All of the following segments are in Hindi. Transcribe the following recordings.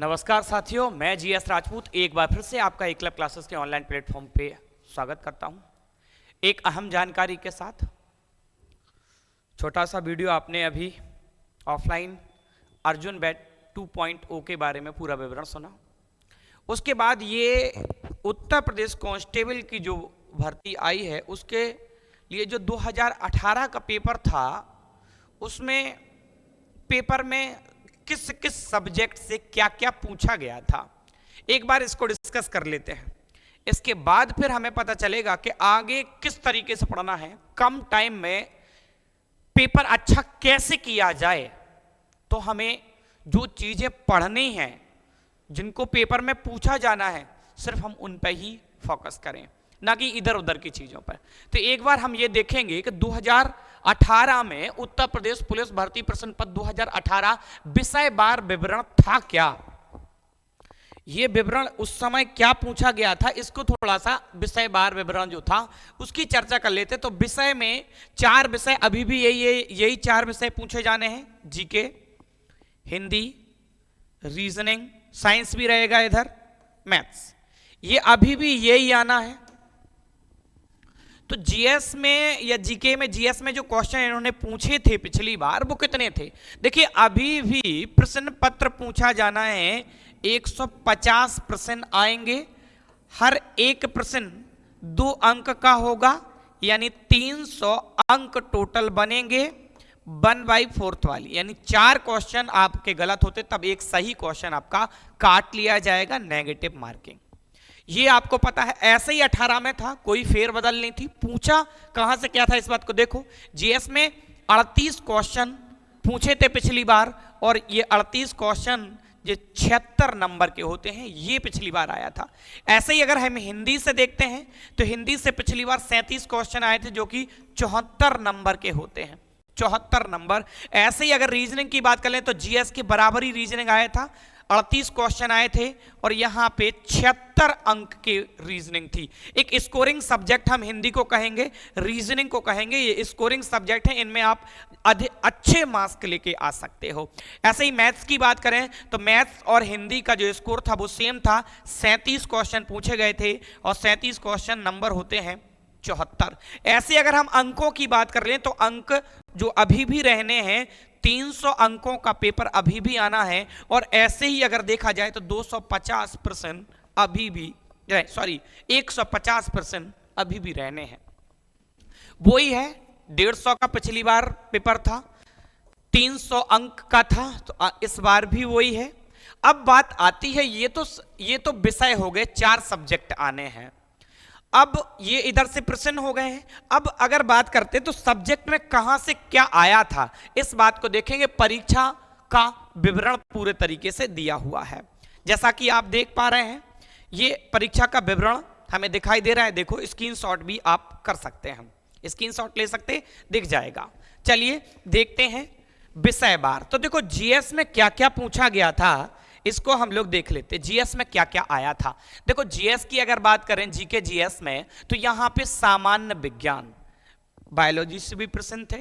नमस्कार साथियों, मैं जीएस राजपूत एक बार फिर से आपका एकलव्य क्लासेस के ऑनलाइन प्लेटफॉर्म पे स्वागत करता हूं। एक अहम जानकारी के साथ छोटा सा वीडियो आपने अभी ऑफलाइन अर्जुन बैच 2.0 के बारे में पूरा विवरण सुना। उसके बाद ये उत्तर प्रदेश कांस्टेबल की जो भर्ती आई है उसके लिए जो 2018 का पेपर था, उसमें पेपर में किस किस सब्जेक्ट से क्या क्या पूछा गया था, एक बार इसको डिस्कस कर लेते हैं। इसके बाद फिर हमें पता चलेगा कि आगे किस तरीके से पढ़ना है, कम टाइम में पेपर अच्छा कैसे किया जाए। तो हमें जो चीजें पढ़नी हैं, जिनको पेपर में पूछा जाना है, सिर्फ हम उन पर ही फोकस करें, ना कि इधर उधर की चीजों पर। तो एक बार हम ये देखेंगे कि 2018 में उत्तर प्रदेश पुलिस भर्ती प्रश्न पत्र 2018 विषय वार विवरण था क्या, ये विवरण उस समय क्या पूछा गया था, इसको थोड़ा सा विषय वार विवरण जो था उसकी चर्चा कर लेते। तो विषय में 4 विषय अभी भी यही 4 विषय पूछे जाने हैं, जीके, हिंदी, रीजनिंग, साइंस भी रहेगा, इधर मैथ्स, ये अभी भी यही आना है। तो जीएस में या जीके में, जीएस में जो क्वेश्चन इन्होंने पूछे थे पिछली बार वो कितने थे, देखिए अभी भी प्रश्न पत्र पूछा जाना है, 150 प्रश्न आएंगे। हर एक प्रश्न 2 अंक का होगा, यानी 300 अंक टोटल बनेंगे। 1/4 वाली, यानी 4 क्वेश्चन आपके गलत होते तब एक सही क्वेश्चन आपका काट लिया जाएगा, नेगेटिव मार्किंग। ये आपको पता है, ऐसे ही 18 में था, कोई फेरबदल नहीं थी। पूछा कहां से क्या था इस बात को देखो, जीएस में 38 क्वेश्चन पूछे थे पिछली बार, और ये 38 क्वेश्चन जो 76 नंबर के होते हैं, ये पिछली बार आया था। ऐसे ही अगर हम हिंदी से देखते हैं तो हिंदी से पिछली बार 37 क्वेश्चन आए थे, जो कि 74 नंबर के होते हैं, 74 नंबर। ऐसे ही अगर रीजनिंग की बात कर लें तो जीएस के बराबर ही रीजनिंग आया था, 38 क्वेश्चन आए थे, और यहां पे 76 अंक की रीजनिंग थी। एक स्कोरिंग सब्जेक्ट हम हिंदी को कहेंगे, रीजनिंग को कहेंगे, ये स्कोरिंग सब्जेक्ट है, इनमें आप अच्छे मार्क्स लेके आ सकते हो। ऐसे ही मैथ्स की बात करें तो मैथ्स और हिंदी का जो स्कोर था वो सेम था, 37 क्वेश्चन पूछे गए थे, और 37 क्वेश्चन नंबर होते हैं 74। ऐसे अगर हम अंकों की बात कर लें तो अंक जो अभी भी रहने हैं, 300 अंकों का पेपर अभी भी आना है। और ऐसे ही अगर देखा जाए तो 250 प्रश्न अभी भी, सॉरी 150 प्रश्न अभी भी रहने हैं। वही है, 150 का पिछली बार पेपर था, 300 अंक का था, तो इस बार भी वही है। अब बात आती है, ये तो विषय हो गए, 4 सब्जेक्ट आने हैं। अब ये इधर से प्रश्न हो गए हैं। अब अगर बात करते तो सब्जेक्ट में कहां से क्या आया था, इस बात को देखेंगे। परीक्षा का विवरण पूरे तरीके से दिया हुआ है, जैसा कि आप देख पा रहे हैं, ये परीक्षा का विवरण हमें दिखाई दे रहा है। देखो स्क्रीनशॉट भी आप कर सकते हैं, हम स्क्रीनशॉट ले सकते, दिख जाएगा। चलिए देखते हैं विषय वार। तो देखो जीएस में क्या क्या पूछा गया था, इसको हम लोग देख लेते। जीएस में क्या क्या आया था, देखो जीएस की अगर बात करें, जीके जीएस में, तो यहां पे सामान्य विज्ञान, बायोलॉजी से भी प्रश्न थे,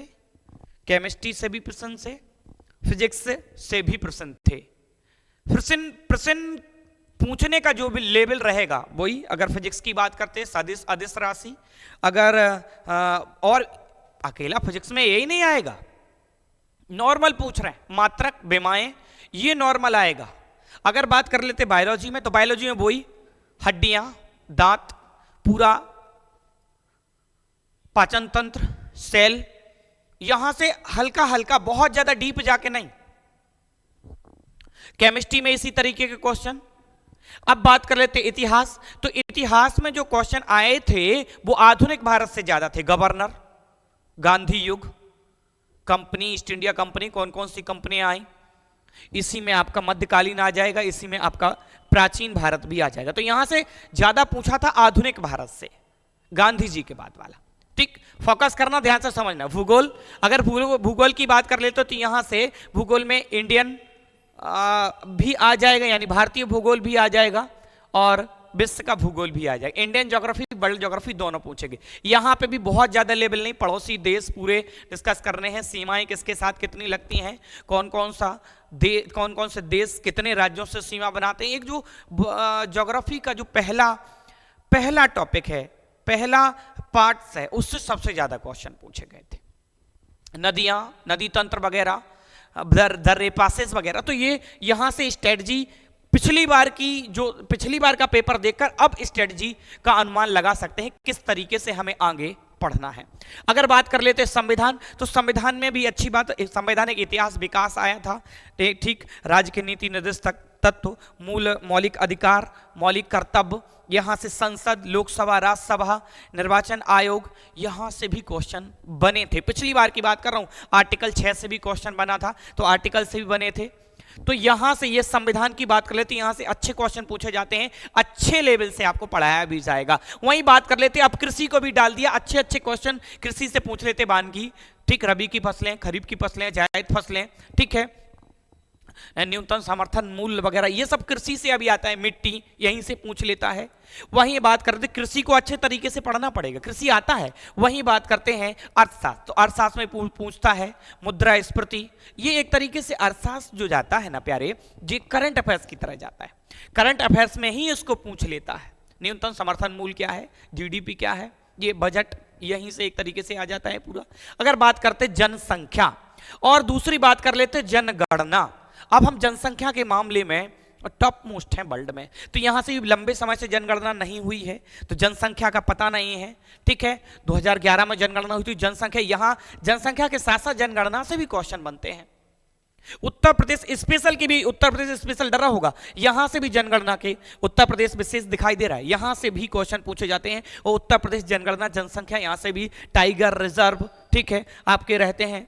केमिस्ट्री से भी प्रश्न थे, फिजिक्स से भी प्रश्न थे। प्रश्न पूछने का जो भी लेवल रहेगा वही, अगर फिजिक्स की बात करते हैं सदिश अदिश राशि, अगर और अकेला फिजिक्स में यही नहीं आएगा, नॉर्मल पूछ रहे हैं, मात्रक विमाएं, ये नॉर्मल आएगा। अगर बात कर लेते बायोलॉजी में, तो बायोलॉजी में वही हड्डियां, दांत, पूरा पाचन तंत्र, सेल, यहां से हल्का हल्का, बहुत ज्यादा डीप जाके नहीं। केमिस्ट्री में इसी तरीके के क्वेश्चन। अब बात कर लेते इतिहास, तो इतिहास में जो क्वेश्चन आए थे वो आधुनिक भारत से ज्यादा थे। गवर्नर, गांधी युग, कंपनी, ईस्ट इंडिया कंपनी, कौन कौन सी कंपनियां आई, इसी में आपका मध्यकालीन आ जाएगा, इसी में आपका प्राचीन भारत भी आ जाएगा। तो यहां से ज्यादा पूछा था आधुनिक भारत से, गांधी जी के बाद वाला। ठीक, फोकस करना, ध्यान से समझना। भूगोल, अगर भूगोल की बात कर ले तो यहां से भूगोल में इंडियन भी आ जाएगा, यानी भारतीय भूगोल भी आ जाएगा, और विश्व का भूगोल भी आ जाएगा, इंडियन ज्योग्राफी वर्ल्ड ज्योग्राफी दोनों पूछेंगे। यहाँ पे भी बहुत ज्यादा लेवल नहीं, पड़ोसी देश पूरे डिस्कस करने हैं, सीमाएं किसके साथ कितनी लगती हैं, कौन कौन से देश कितने राज्यों से सीमा बनाते हैं। एक जो ज्योग्राफी का जो पहला टॉपिक है, पहला पार्ट्स है, उससे सबसे ज्यादा क्वेश्चन पूछे गए थे। नदियां, नदी तंत्र वगैरह, दर्रे पासेस वगैरह। तो ये यहां से स्ट्रेटजी पिछली बार का पेपर देखकर अब स्ट्रेटजी का अनुमान लगा सकते हैं किस तरीके से हमें आगे पढ़ना है। अगर बात कर लेते हैं संविधान, तो संविधान में भी अच्छी बात, संवैधानिक इतिहास विकास आया था, ठीक, राज्य की नीति निर्देश तत्व, मूल मौलिक अधिकार, मौलिक कर्तव्य, यहां से संसद, लोकसभा, राज्यसभा, निर्वाचन आयोग, यहां से भी क्वेश्चन बने थे। पिछली बार की बात कर रहा हूं, आर्टिकल 6 से भी क्वेश्चन बना था, तो आर्टिकल से भी बने थे। तो यहां से ये संविधान की बात कर लेते हैं, यहां से अच्छे क्वेश्चन पूछे जाते हैं, अच्छे लेवल से आपको पढ़ाया भी जाएगा। वहीं बात कर लेते हैं, अब कृषि को भी डाल दिया, अच्छे क्वेश्चन कृषि से पूछ लेते, वानगी, ठीक, रबी की फसलें, खरीफ की फसलें, जायद फसलें, ठीक है, न्यूनतम समर्थन मूल्य वगैरह, ये सब कृषि से अभी आता है, मिट्टी यहीं से पूछ लेता है। वहीं बात करते हैं, कृषि को अच्छे तरीके से पढ़ना पड़ेगा, कृषि आता है। वहीं बात करते हैं अर्थशास्त्र, तो अर्थशास्त्र में पूछता है मुद्रास्फीति, ये एक तरीके से अर्थशास्त्र जो जाता है ना प्यारे, ये करंट अफेयर्स की तरह जाता है, करंट अफेयर्स में ही इसको पूछ लेता है। न्यूनतम समर्थन मूल्य क्या है, जीडीपी क्या है, ये बजट यहीं से एक तरीके से आ जाता है पूरा। अगर बात करते जनसंख्या, और दूसरी बात कर लेते जनगणना। अब हम जनसंख्या के मामले में टॉप मोस्ट हैं वर्ल्ड में, तो यहां से लंबे समय से जनगणना नहीं हुई है, तो जनसंख्या का पता नहीं है, ठीक है। 2011 में जनगणना हुई थी, जनसंख्या, यहां जनसंख्या के साथ साथ जनगणना से भी क्वेश्चन बनते हैं। उत्तर प्रदेश स्पेशल की भी, उत्तर प्रदेश स्पेशल डरा होगा, यहां से भी जनगणना के उत्तर प्रदेश विशेष दिखाई दे रहा है, यहां से भी क्वेश्चन पूछे जाते हैं। और उत्तर प्रदेश जनगणना जनसंख्या, यहां से भी टाइगर रिजर्व, ठीक है, आपके रहते हैं,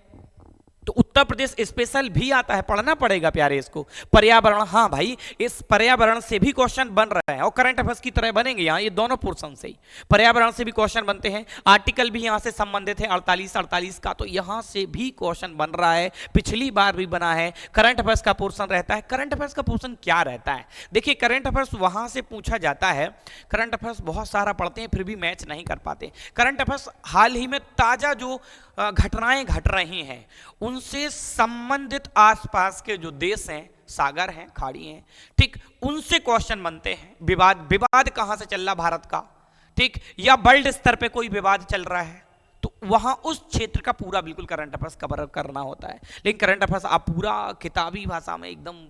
तो उत्तर प्रदेश स्पेशल भी आता है, पढ़ना पड़ेगा प्यारे इसको। पर्यावरण, हाँ भाई, इस पर्यावरण से भी क्वेश्चन बन रहे हैं और करंट अफेयर्स की तरह बनेंगे यहाँ, ये दोनों पोर्शन से ही पर्यावरण से भी क्वेश्चन बनते हैं। आर्टिकल भी यहाँ से संबंधित है 48 का, तो यहाँ से भी क्वेश्चन बन रहा है, पिछली बार भी बना है। करंट अफेयर्स का पोर्शन रहता है। करंट अफेयर्स का पोर्शन क्या रहता है, देखिए, करंट अफेयर्स वहां से पूछा जाता है, करंट अफेयर्स बहुत सारा पढ़ते हैं फिर भी मैच नहीं कर पाते। करंट अफेयर्स हाल ही में ताजा जो घटनाएं घट रही हैं उनसे संबंधित आसपास के जो देश हैं, सागर हैं, खाड़ी हैं, ठीक, उनसे क्वेश्चन बनते हैं। विवाद कहां से चल रहा भारत का, ठीक, या वर्ल्ड स्तर पे कोई विवाद चल रहा है, तो वहां उस क्षेत्र का पूरा बिल्कुल करंट अफेयर्स कवर करना होता है। लेकिन करंट अफेयर्स आप पूरा किताबी भाषा में एकदम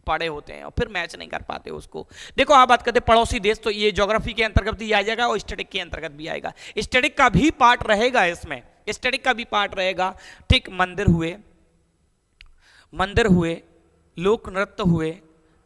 पढ़े होते हैं और फिर मैच नहीं कर पाते उसको। देखो, आप बात करते पड़ोसी देश, तो ये ज्योग्राफी के अंतर्गत भी आ जाएगा और स्टैटिक के अंतर्गत भी आएगा। स्टैटिक का भी पार्ट रहेगा इसमें, स्टैटिक का भी पार्ट रहेगा, ठीक। मंदिर हुए, लोक नृत्य हुए,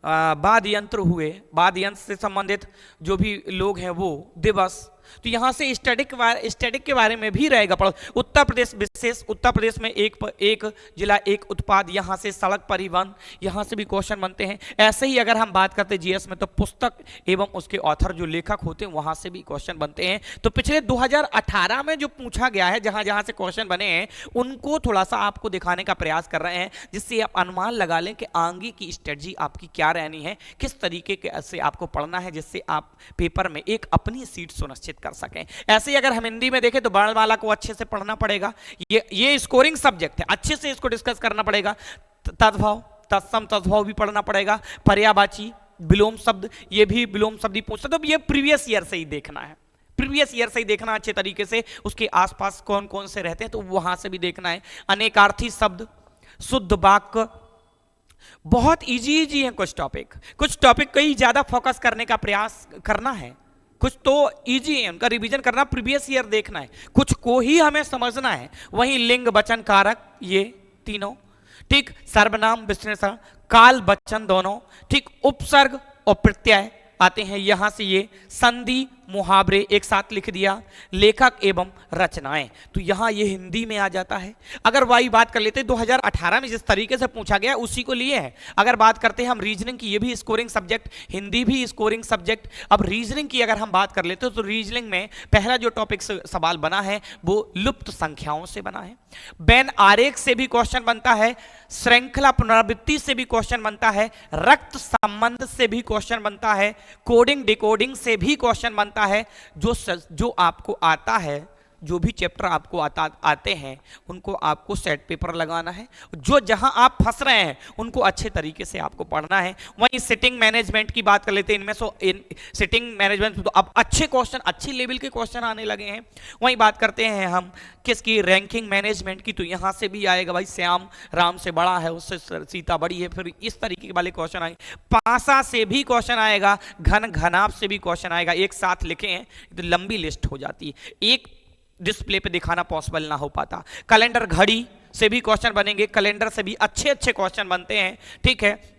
वाद्य यंत्र हुए, वाद्य यंत्र से संबंधित जो भी लोग हैं वो दिवस, तो यहां से स्टैटिक के बारे में भी रहेगा। उत्तर प्रदेश विशेष, उत्तर प्रदेश में एक जिला एक उत्पाद, यहां से सड़क परिवहन, यहां से भी क्वेश्चन बनते हैं। ऐसे ही अगर हम बात करते हैं जीएस में, तो पुस्तक एवं उसके ऑथर जो लेखक होते हैं वहां से भी क्वेश्चन बनते हैं। तो पिछले 2018 में जो पूछा गया है, जहां जहां से क्वेश्चन बने हैं, उनको थोड़ा सा आपको दिखाने का प्रयास कर रहे हैं, जिससे आप अनुमान लगा लें कि आगे की स्ट्रेटजी आपकी क्या रहनी है, किस तरीके से आपको पढ़ना है, जिससे आप पेपर में एक अपनी सीट सुनिश्चित कर सकें। ऐसे ही अगर हम हिंदी में देखें तो वर्णमाला को अच्छे से पढ़ना पड़ेगा, ये स्कोरिंग सब्जेक्ट है, अच्छे से इसको डिस्कस करना पड़ेगा। तद्भव, तत्सम, तद्भव भी पढ़ना पड़ेगा। पर्यायवाची, विलोम शब्द, ये भी विलोम शब्द ही पूछता, तो ये प्रीवियस ईयर से ही देखना है, प्रीवियस ईयर से ही देखना अच्छे तरीके से, उसके आसपास कौन कौन से रहते हैं तो वहां से भी देखना है। अनेकार्थी शब्द, शुद्ध वाक्य, बहुत इजी है कुछ टॉपिक कई ज्यादा फोकस करने का प्रयास करना है, कुछ तो इजी है, उनका रिवीजन करना, प्रीवियस ईयर देखना है, कुछ को ही हमें समझना है। वहीं लिंग, वचन, कारक, ये तीनों, ठीक, सर्वनाम, विशेषण, काल, वचन दोनों, ठीक, उपसर्ग और प्रत्यय आते हैं यहां से, ये संधि, मुहावरे एक साथ लिख दिया, लेखक एवं रचनाएं, तो यहां ये हिंदी में आ जाता है। अगर वही बात कर लेते 2018 में जिस तरीके से पूछा गया उसी को लिए है। अगर बात करते हैं हम रीजनिंग की, ये भी स्कोरिंग सब्जेक्ट, हिंदी भी स्कोरिंग सब्जेक्ट। अब रीजनिंग की अगर हम बात कर लेते तो रीजनिंग में पहला जो टॉपिक सवाल बना है वो लुप्त संख्याओं से बना है। बेन आरेख से भी क्वेश्चन बनता है, श्रृंखला पुनरावृत्ति से भी क्वेश्चन बनता है, रक्त संबंध से भी क्वेश्चन बनता है, कोडिंग डिकोडिंग से भी क्वेश्चन बनता है। जो आपको आता है, जो भी चैप्टर आपको आते हैं उनको आपको सेट पेपर लगाना है। जो जहां आप फंस रहे हैं उनको अच्छे तरीके से आपको पढ़ना है। वहीं सिटिंग मैनेजमेंट की बात कर लेते हैं, इनमें सिटिंग मैनेजमेंट तो अब अच्छे क्वेश्चन, अच्छी लेवल के क्वेश्चन आने लगे हैं। वहीं बात करते हैं हम किसकी, रैंकिंग मैनेजमेंट की, तो यहां से भी आएगा भाई, श्याम राम से बड़ा है, उससे सीता बड़ी है, फिर इस तरीके वाले क्वेश्चन आएंगे। पासा से भी क्वेश्चन आएगा, घन घनाभ से भी क्वेश्चन आएगा। एक साथ लिखे हैं तो लंबी लिस्ट हो जाती है, एक डिस्प्ले पे दिखाना पॉसिबल ना हो पाता। कैलेंडर घड़ी से भी क्वेश्चन बनेंगे, कैलेंडर से भी अच्छे अच्छे क्वेश्चन बनते हैं, ठीक है।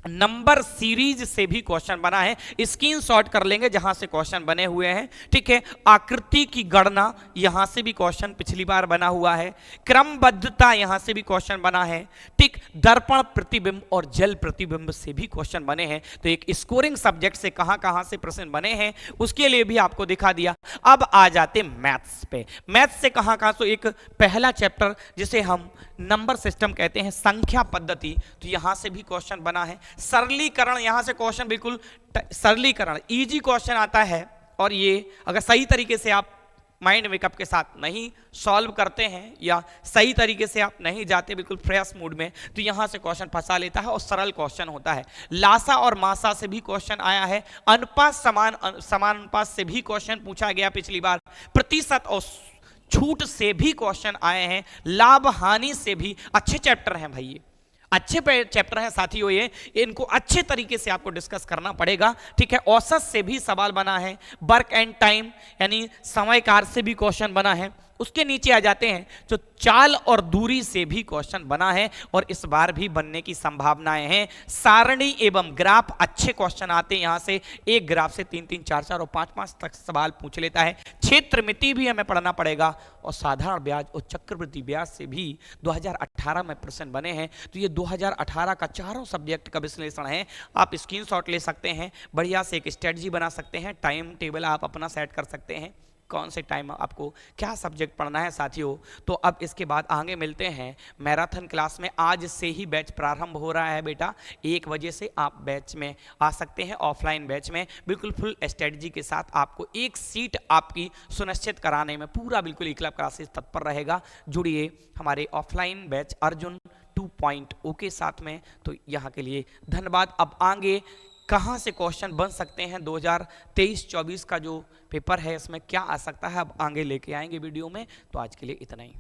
नंबर सीरीज से भी क्वेश्चन बना है, स्क्रीनशॉट कर लेंगे जहां से क्वेश्चन बने हुए हैं, ठीक है। आकृति की गणना, यहां से भी क्वेश्चन पिछली बार बना हुआ है। क्रमबद्धता, यहां से भी क्वेश्चन बना है, ठीक। दर्पण प्रतिबिंब और जल प्रतिबिंब से भी क्वेश्चन बने हैं। तो एक स्कोरिंग सब्जेक्ट से कहां कहां से प्रश्न बने हैं उसके लिए भी आपको दिखा दिया। अब आ जाते मैथ्स पे। मैथ्स से कहां कहां, तो एक पहला चैप्टर जिसे हम नंबर सिस्टम कहते हैं, संख्या पद्धति, तो यहां से भी क्वेश्चन बना है। सरलीकरण, यहां से क्वेश्चन बिल्कुल सरलीकरण, इजी क्वेश्चन आता है। और ये अगर सही तरीके से आप माइंड मेकअप के साथ नहीं सॉल्व करते हैं या सही तरीके से आप नहीं जाते बिल्कुल फ्रेश मूड में, तो यहां से क्वेश्चन फंसा लेता है और सरल क्वेश्चन होता है। लासा और मासा से भी क्वेश्चन आया है। अनुपात समान अनुपात से भी क्वेश्चन पूछा गया पिछली बार। प्रतिशत और छूट से भी क्वेश्चन आए हैं। लाभ हानि से भी, अच्छे चैप्टर हैं भाई, ये अच्छे चैप्टर हैं साथियों, ये इनको अच्छे तरीके से आपको डिस्कस करना पड़ेगा, ठीक है। औसत से भी सवाल बना है। वर्क एंड टाइम यानी समय कार्य से भी क्वेश्चन बना है। उसके नीचे आ जाते हैं जो चाल और दूरी से भी क्वेश्चन बना है और इस बार भी बनने की संभावनाएं हैं। सारणी एवं ग्राफ, अच्छे क्वेश्चन आते हैं यहां से। एक ग्राफ से 3-3, 4-4 और 5-5 तक सवाल पूछ लेता है। क्षेत्र मिति भी हमें पढ़ना पड़ेगा और साधारण ब्याज और चक्रवृद्धि ब्याज से भी 2018 में प्रश्न बने हैं। तो ये 2018 का चारों सब्जेक्ट का विश्लेषण है। आप स्क्रीनशॉट ले सकते हैं, बढ़िया से एक स्ट्रेटजी बना सकते हैं, टाइम टेबल आप अपना सेट कर सकते हैं, कौन से टाइम आपको क्या सब्जेक्ट पढ़ना है साथियों। तो अब इसके बाद आगे मिलते हैं मैराथन क्लास में। आज से ही बैच प्रारंभ हो रहा है बेटा, 1 बजे से आप बैच में आ सकते हैं। ऑफलाइन बैच में बिल्कुल फुल स्ट्रेटजी के साथ आपको एक सीट आपकी सुनिश्चित कराने में पूरा बिल्कुल इक्लब क्लासेस तत्पर रहेगा। जुड़िए हमारे ऑफलाइन बैच अर्जुन 2.0 के साथ में। तो यहाँ के लिए धन्यवाद। अब आगे कहाँ से क्वेश्चन बन सकते हैं 2023-24 का जो पेपर है इसमें क्या आ सकता है, अब आगे लेके आएंगे वीडियो में। तो आज के लिए इतना ही।